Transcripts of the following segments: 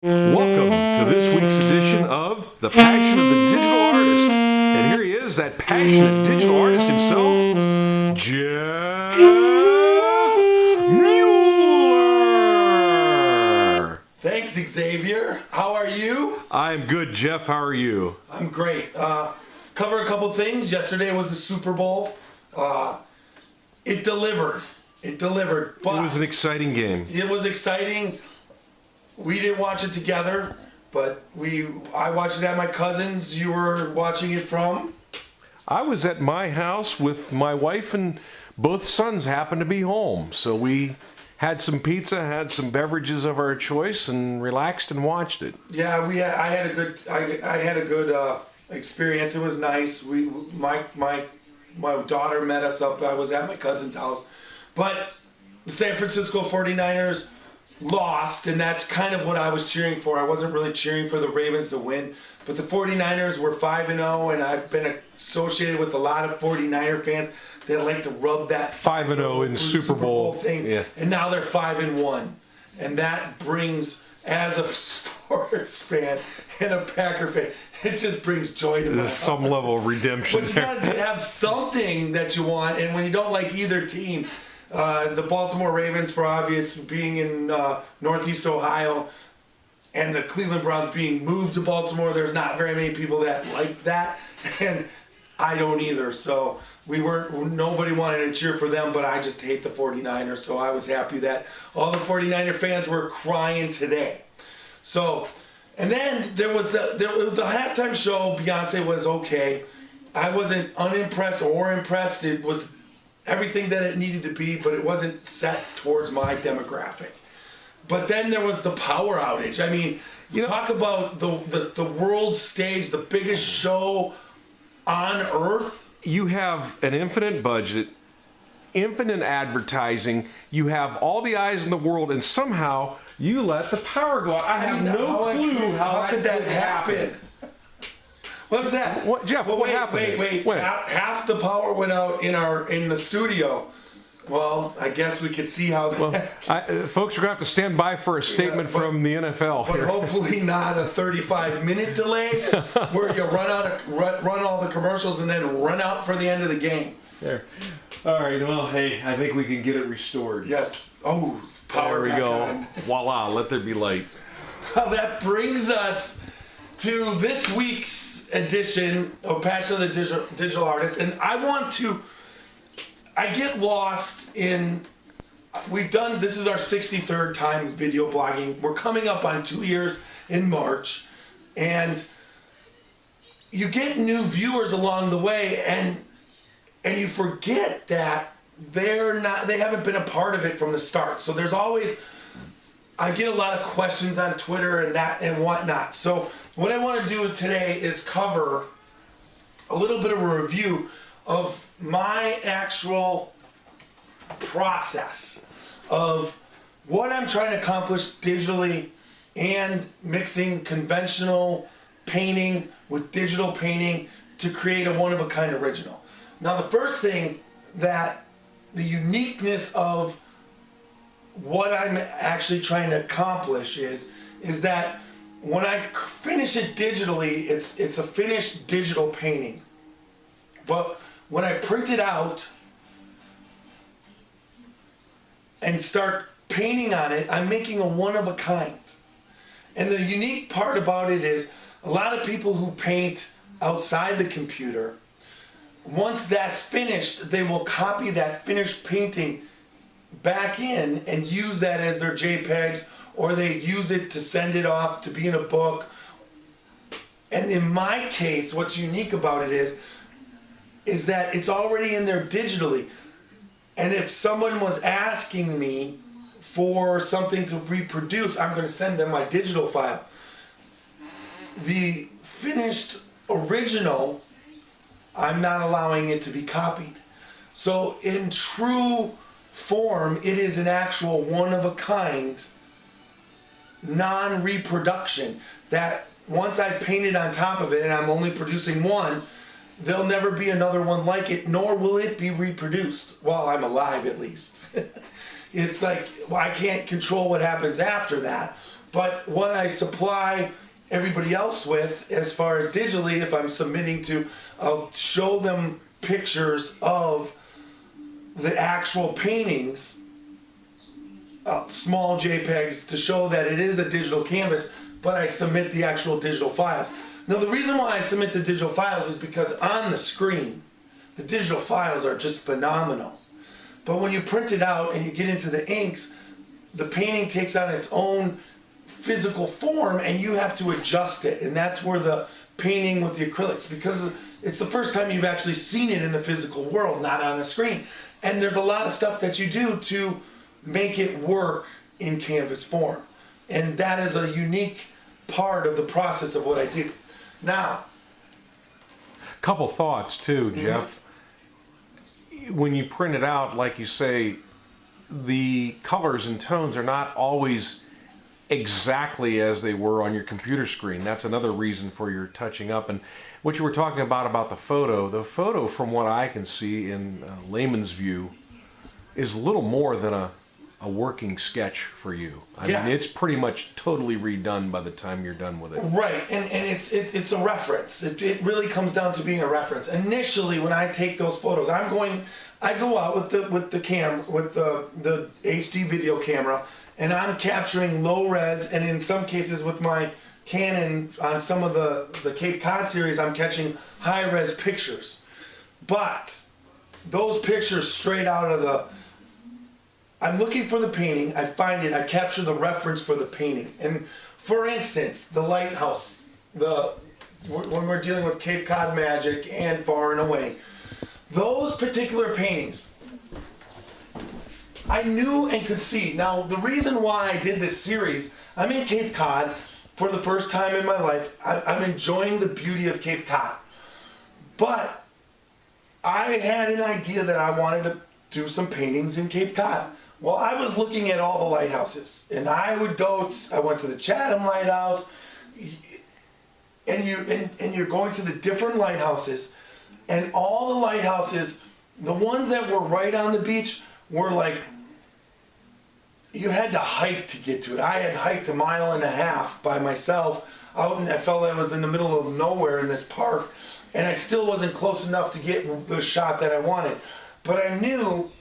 Welcome to this week's edition of The Passion of the Digital Artist. And here he is, that passionate digital artist himself, Jeff Mueller. Thanks, Xavier. How are you? I'm good, Jeff. How are you? I'm great. Cover a couple things. Yesterday was the Super Bowl. It delivered. But It was an exciting game. it was exciting. We didn't watch it together, but I watched it at my cousin's. You were watching it from? I was at my house with my wife, and both sons happened to be home. So we had some pizza, had some beverages of our choice, and relaxed and watched it. Yeah, I had a good experience. It was nice. My daughter met us up. I was at my cousin's house, but the San Francisco 49ers lost, and that's kind of what I was cheering for. I wasn't really cheering for the Ravens to win, but the 49ers were 5-0, and I've been associated with a lot of 49er fans that like to rub that 5-0 in the Super Bowl thing. Yeah. And now they're 5-1, and that brings, as a sports fan and a Packer fan, it just brings joy to my There's some heart. level of redemption But you there. gotta have something that you want, and when you don't like either team, the Baltimore Ravens, for obvious, being in Northeast Ohio, and the Cleveland Browns being moved to Baltimore, there's not very many people that like that, and I don't either. So nobody wanted to cheer for them, but I just hate the 49ers, so I was happy that all the 49er fans were crying today. So, and then there was the halftime show. Beyonce was okay. I wasn't unimpressed or impressed. It was everything that it needed to be, but it wasn't set towards my demographic. But then there was the power outage. I mean, talk about the world stage, the biggest show on earth. You have an infinite budget, infinite advertising, you have all the eyes in the world, and somehow you let the power go out. I have no clue how could that happen. What's that? What, Jeff? Well, what happened? Wait. When? Half the power went out in the studio. Well, I guess we could see how. Folks are going to have to stand by for a statement from the NFL But here. hopefully not a 35-minute delay where you run all the commercials and then run out for the end of the game. There. All right. Well, hey, I think we can get it restored. Yes. Oh, power. There we back go. on. Voila. Let there be light. Well, that brings us to this week's edition of Passion of the Digital Artist, and I get lost in, this is our 63rd time video blogging. We're coming up on 2 years in March, and you get new viewers along the way, and you forget that they haven't been a part of it from the start. So there's always, I get a lot of questions on Twitter and whatnot. So what I want to do today is cover a little bit of a review of my actual process of what I'm trying to accomplish digitally and mixing conventional painting with digital painting to create a one-of-a-kind original. Now, the first thing that the uniqueness of what I'm actually trying to accomplish is that when I finish it digitally, it's a finished digital painting. But when I print it out and start painting on it, I'm making a one-of-a-kind. And the unique part about it is a lot of people who paint outside the computer, once that's finished, they will copy that finished painting back in and use that as their JPEGs, or they use it to send it off to be in a book. And in my case, what's unique about it is that it's already in there digitally. And if someone was asking me for something to reproduce, I'm going to send them my digital file. The finished original, I'm not allowing it to be copied. So in true form, it is an actual one-of-a-kind non-reproduction that once I paint it on top of it and I'm only producing one, there'll never be another one like it, nor will it be reproduced while I'm alive, at least. It's like, well, I can't control what happens after that, But what I supply everybody else with, as far as digitally, if I'm submitting to, I'll show them pictures of the actual paintings, small JPEGs, to show that it is a digital canvas, but I submit the actual digital files. Now, the reason why I submit the digital files is because on the screen, the digital files are just phenomenal. But when you print it out and you get into the inks, the painting takes on its own physical form and you have to adjust it. And that's where the painting with the acrylics, because it's the first time you've actually seen it in the physical world, not on a screen. And there's a lot of stuff that you do to make it work in canvas form. And that is a unique part of the process of what I do. Now, couple thoughts too, Jeff. When you print it out, like you say, the colors and tones are not always exactly as they were on your computer screen. That's another reason for your touching up. And what you were talking about the photo from what I can see in layman's view is little more than a working sketch for you. I mean, it's pretty much totally redone by the time you're done with it. Right, and it's a reference. It really comes down to being a reference. Initially, when I take those photos, I go out with the HD video camera, and I'm capturing low res, and in some cases with my Canon on some of the Cape Cod series, I'm catching high res pictures. But those pictures straight out of I'm looking for the painting, I find it, I capture the reference for the painting. And for instance, the lighthouse, when we're dealing with Cape Cod magic and Far and Away, those particular paintings, I knew and could see. Now, the reason why I did this series, I'm in Cape Cod for the first time in my life. I'm enjoying the beauty of Cape Cod. But I had an idea that I wanted to do some paintings in Cape Cod. Well, I was looking at all the lighthouses, and I went to the Chatham Lighthouse, and you're going to the different lighthouses, and all the lighthouses, the ones that were right on the beach, were like, you had to hike to get to it. I had hiked 1.5 miles by myself out, and I felt I was in the middle of nowhere in this park, and I still wasn't close enough to get the shot that I wanted. But I knew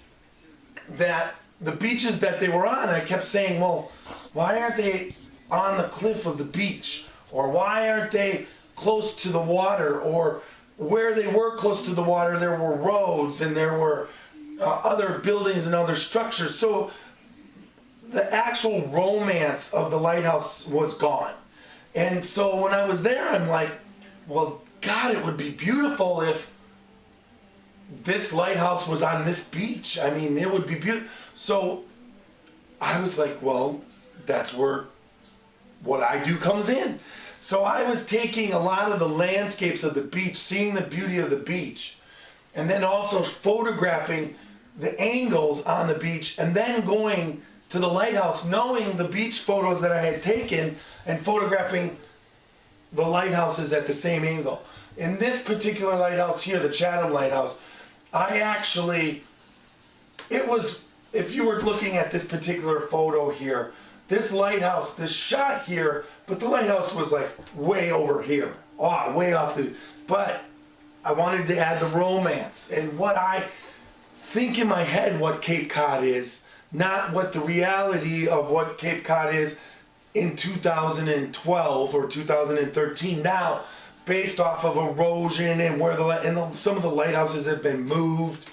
that the beaches that they were on, I kept saying, well, why aren't they on the cliff of the beach? Or why aren't they close to the water? Or where they were close to the water, there were roads and there were other buildings and other structures. So the actual romance of the lighthouse was gone. And so when I was there, I'm like, well, God, it would be beautiful if this lighthouse was on this beach. I mean, it would be beautiful. So I was like, well, that's where what I do comes in. So I was taking a lot of the landscapes of the beach, seeing the beauty of the beach, and then also photographing the angles on the beach, and then going to the lighthouse, knowing the beach photos that I had taken and photographing the lighthouses at the same angle. In this particular lighthouse here, the Chatham Lighthouse, if you were looking at this particular photo here, this lighthouse, this shot here, but the lighthouse was like way over here, way off but I wanted to add the romance and what I think in my head what Cape Cod is, not what the reality of what Cape Cod is in 2012 or 2013 now, based off of erosion and where some of the lighthouses have been moved.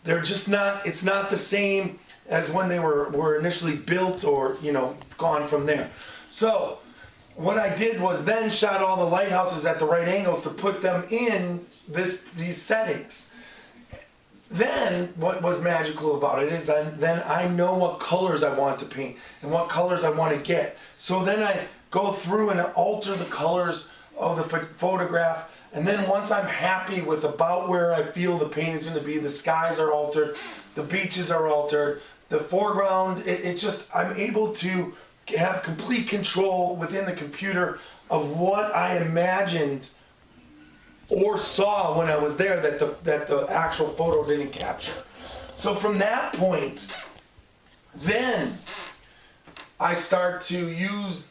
They're just not, it's not the same as when they were initially built or, gone from there. So what I did was then shot all the lighthouses at the right angles to put them in these settings. Then what was magical about it is then I know what colors I want to paint and what colors I want to get. So then I go through and alter the colors of the photograph, and then once I'm happy with about where I feel the paint is going to be, the skies are altered, the beaches are altered, the foreground, I'm able to have complete control within the computer of what I imagined or saw when I was there that the actual photo didn't capture. So from that point, then I start to use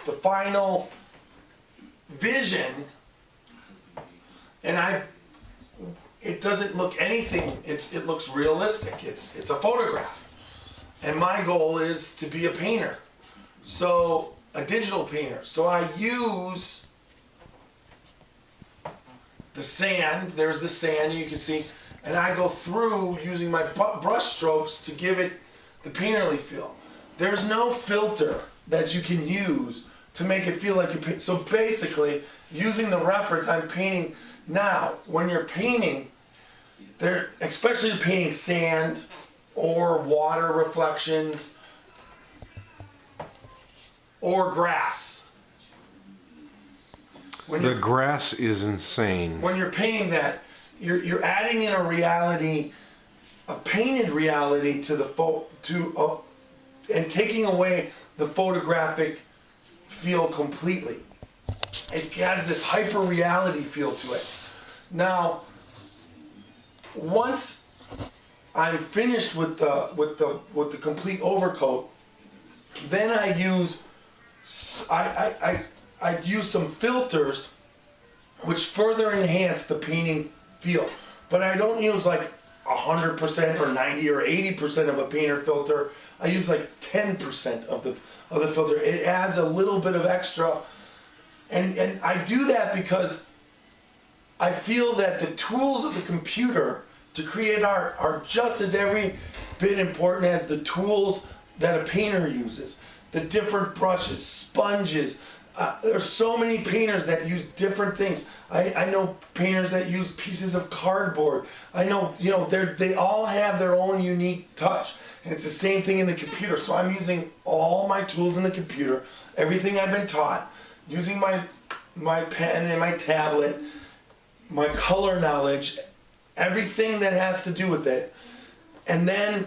the final vision, and it doesn't look anything. It looks realistic. It's a photograph, and my goal is to be a painter, so a digital painter. So I use the sand. There's the sand you can see, and I go through using my brush strokes to give it the painterly feel. There's no filter that you can use to make it feel like you paint. So basically, using the reference, I'm painting. Now, when you're painting, especially painting sand or water reflections or grass. The grass is insane. When you're painting that, you're adding in a reality, a painted reality to the and taking away the photographic feel completely. It has this hyper reality feel to it. Now, once I'm finished with the complete overcoat, then I use some filters which further enhance the painting feel. But I don't use like 100% or 90 or 80% of a painter filter. I use like 10% of the filter. It adds a little bit of extra, and I do that because I feel that the tools of the computer to create art are just as every bit important as the tools that a painter uses. The different brushes, sponges. There's so many painters that use different things. I know painters that use pieces of cardboard. I know, they all have their own unique touch. And it's the same thing in the computer. So I'm using all my tools in the computer, everything I've been taught, using my pen and my tablet, my color knowledge, everything that has to do with it, and then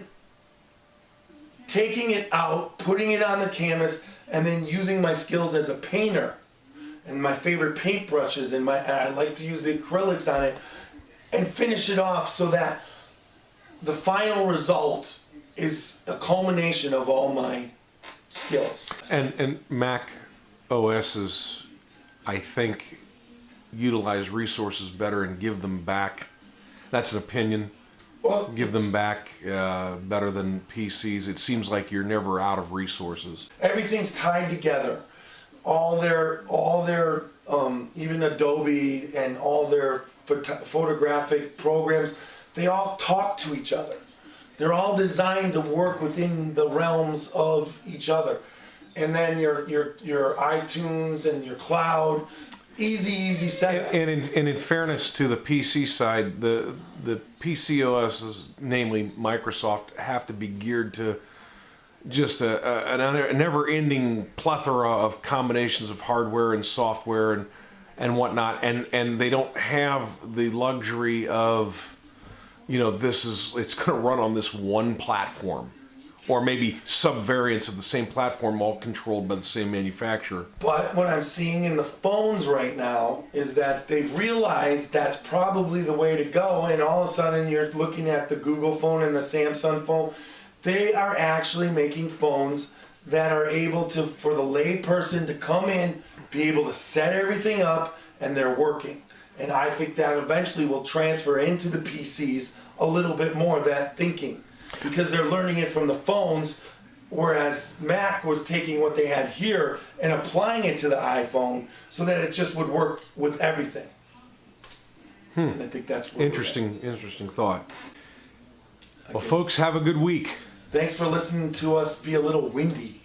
taking it out, putting it on the canvas, and then using my skills as a painter and my favorite paintbrushes, and I like to use the acrylics on it, and finish it off so that the final result is a culmination of all my skills. And Mac OS's, I think, utilize resources better and give them back. That's an opinion. Well, give them back better than PCs. It seems like you're never out of resources. Everything's tied together. All their even Adobe and all their photographic programs, they all talk to each other. They're all designed to work within the realms of each other. And then your iTunes and your cloud, easy setup. And in fairness to the PC side, the PC OSs, namely Microsoft, have to be geared to just a never-ending plethora of combinations of hardware and software and whatnot, and they don't have the luxury of, it's going to run on this one platform, or maybe sub-variants of the same platform, all controlled by the same manufacturer. But what I'm seeing in the phones right now is that they've realized that's probably the way to go, and all of a sudden you're looking at the Google phone and the Samsung phone. They are actually making phones that are able to, for the lay person to come in, be able to set everything up, and they're working. And I think that eventually will transfer into the PCs a little bit more, that thinking, because they're learning it from the phones, whereas Mac was taking what they had here and applying it to the iPhone so that it just would work with everything. And I think that's interesting thought. Well, folks, have a good week. Thanks for listening to us be a little windy.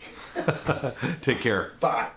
Take care. Bye.